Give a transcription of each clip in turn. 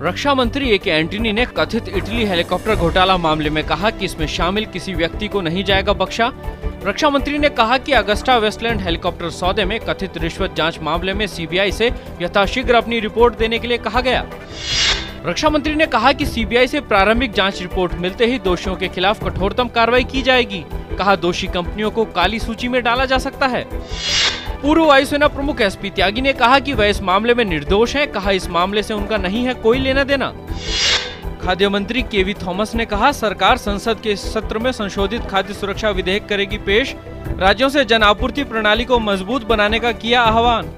रक्षा मंत्री ए के एंटनी ने कथित इटली हेलीकॉप्टर घोटाला मामले में कहा कि इसमें शामिल किसी व्यक्ति को नहीं जाएगा बख्शा। रक्षा मंत्री ने कहा कि अगस्टा वेस्टलैंड हेलीकॉप्टर सौदे में कथित रिश्वत जांच मामले में सीबीआई से यथाशीघ्र अपनी रिपोर्ट देने के लिए कहा गया। रक्षा मंत्री ने कहा कि सीबीआई से प्रारंभिक जांच रिपोर्ट मिलते ही दोषियों के खिलाफ कठोरतम कार्रवाई की जाएगी। कहा दोषी कंपनियों को काली सूची में डाला जा सकता है। पूर्व वायुसेना प्रमुख एसपी त्यागी ने कहा कि वह इस मामले में निर्दोष हैं। कहा इस मामले से उनका नहीं है कोई लेना देना। खाद्य मंत्री केवी थॉमस ने कहा सरकार संसद के इस सत्र में संशोधित खाद्य सुरक्षा विधेयक करेगी पेश। राज्यों से जन आपूर्ति प्रणाली को मजबूत बनाने का किया आह्वान।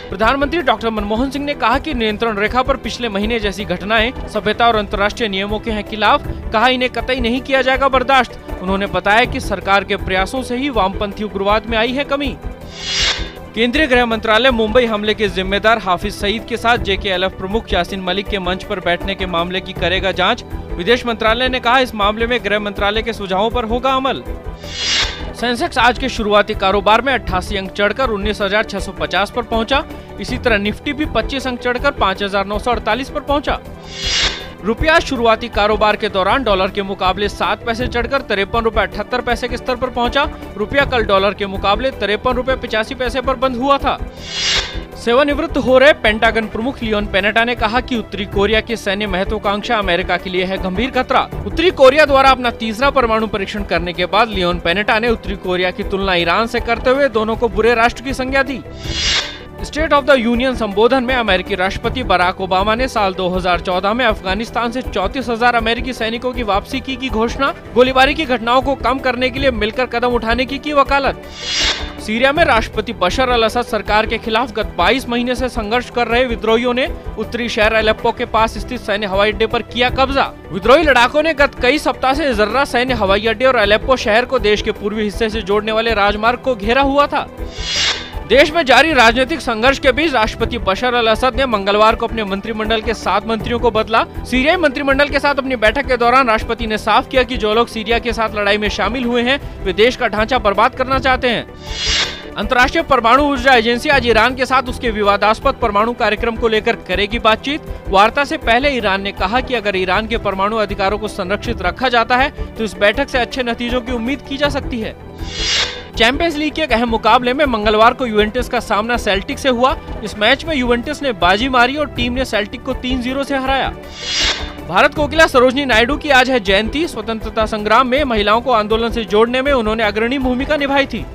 प्रधानमंत्री डॉक्टर मनमोहन सिंह ने कहा कि नियंत्रण रेखा पर पिछले महीने जैसी घटनाएं सभ्यता और अंतर्राष्ट्रीय नियमों के हैं खिलाफ। कहा इन्हें कतई नहीं किया जाएगा बर्दाश्त। उन्होंने बताया कि सरकार के प्रयासों से ही वामपंथी उग्रवाद में आई है कमी। केंद्रीय गृह मंत्रालय मुंबई हमले के जिम्मेदार हाफिज सईद के साथ जेकेएलएफ प्रमुख यासीन मलिक के मंच पर बैठने के मामले की करेगा जांच। विदेश मंत्रालय ने कहा इस मामले में गृह मंत्रालय के सुझावों पर होगा अमल। सेंसेक्स आज के शुरुआती कारोबार में 88 अंक चढ़कर 19,650 पर पहुंचा। इसी तरह निफ्टी भी 25 अंक चढ़कर 5,948 पर पहुंचा। रुपया शुरुआती कारोबार के दौरान डॉलर के मुकाबले 7 पैसे चढ़कर 53 रुपए 78 पैसे के स्तर पर पहुंचा। रुपया कल डॉलर के मुकाबले 53 रुपए 85 पैसे पर बंद हुआ था। सेवानिवृत्त हो रहे पेंटागन प्रमुख लियोन पेनेटा ने कहा कि उत्तरी कोरिया की सैन्य महत्वाकांक्षा अमेरिका के लिए है गंभीर खतरा। उत्तरी कोरिया द्वारा अपना तीसरा परमाणु परीक्षण करने के बाद लियोन पेनेटा ने उत्तरी कोरिया की तुलना ईरान से करते हुए दोनों को बुरे राष्ट्र की संज्ञा दी। स्टेट ऑफ द यूनियन संबोधन में अमेरिकी राष्ट्रपति बराक ओबामा ने साल 2014 में अफगानिस्तान से 34,000 अमेरिकी सैनिकों की वापसी की घोषणा। गोलीबारी की घटनाओं को कम करने के लिए मिलकर कदम उठाने की वकालत। सीरिया में राष्ट्रपति बशर अल असद सरकार के खिलाफ गत 22 महीने से संघर्ष कर रहे विद्रोहियों ने उत्तरी शहर अलेप्पो के पास स्थित सैन्य हवाई अड्डे पर किया कब्जा। विद्रोही लड़ाकों ने गत कई सप्ताह से जर्रा सैन्य हवाई अड्डे और अलेप्पो शहर को देश के पूर्वी हिस्से से जोड़ने वाले राजमार्ग को घेरा हुआ था। देश में जारी राजनीतिक संघर्ष के बीच राष्ट्रपति बशर अल असद ने मंगलवार को अपने मंत्रिमंडल के 7 मंत्रियों को बदला। सीरियाई मंत्रिमंडल के साथ अपनी बैठक के दौरान राष्ट्रपति ने साफ किया कि जो लोग सीरिया के साथ लड़ाई में शामिल हुए हैं वे देश का ढांचा बर्बाद करना चाहते हैं। अंतर्राष्ट्रीय परमाणु ऊर्जा एजेंसी आज ईरान के साथ उसके विवादास्पद परमाणु कार्यक्रम को लेकर करेगी बातचीत। वार्ता से पहले ईरान ने कहा कि अगर ईरान के परमाणु अधिकारों को संरक्षित रखा जाता है तो इस बैठक से अच्छे नतीजों की उम्मीद की जा सकती है। चैंपियंस लीग के एक अहम मुकाबले में मंगलवार को यूवेंटस का सामना सेल्टिक से हुआ। इस मैच में यूवेंटस ने बाजी मारी और टीम ने सेल्टिक को 3-0 से हराया। भारत कोकिला सरोजनी नायडू की आज है जयंती। स्वतंत्रता संग्राम में महिलाओं को आंदोलन से जोड़ने में उन्होंने अग्रणी भूमिका निभाई थी।